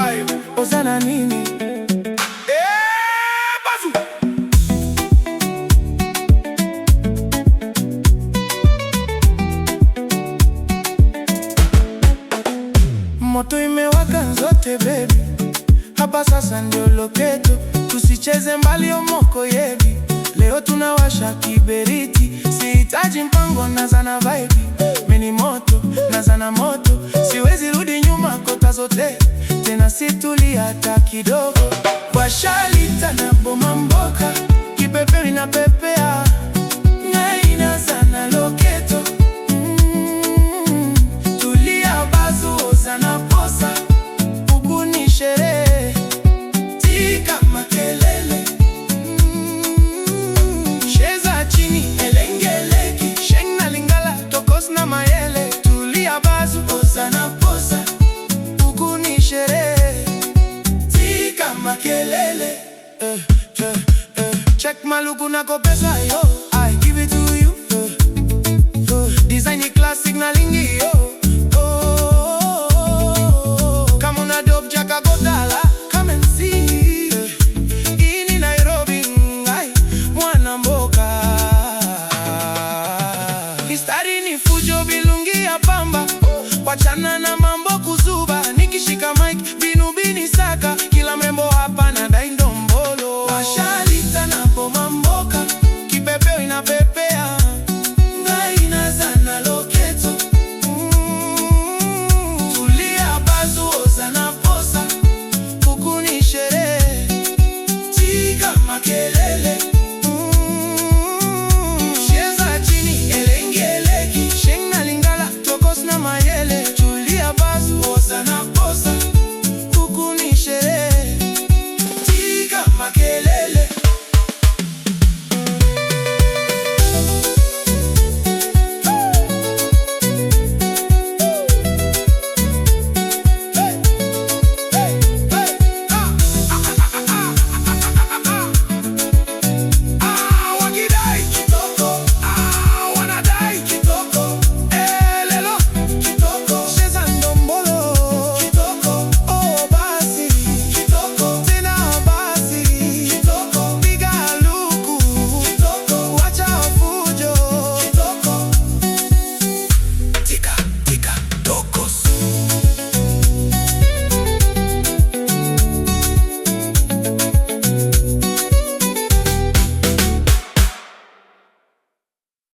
vibe. Ozana nini? Bazu. Moto imewaka zote baby, hapa sasa ndio loketo. Tusicheze mbali omoko yebi, leo tunawasha kiberiti. Sihitaji mpango nazana vibe, mini moto nazana moto. Siwezi rudi nyuma kota zote, tena situli hata kidogo. Washalita na boma mboka, kipepeo inapepea, na inazana loketo. Tulia bazu, ozana posa, huku ni sherehe, tika makelele. Cheza chini, elengeleki, sheng na lingala, tokos na mayele. Tulia bazu, ozana posa, huku ni sherehe, tika makelele. Check maluku na kopesa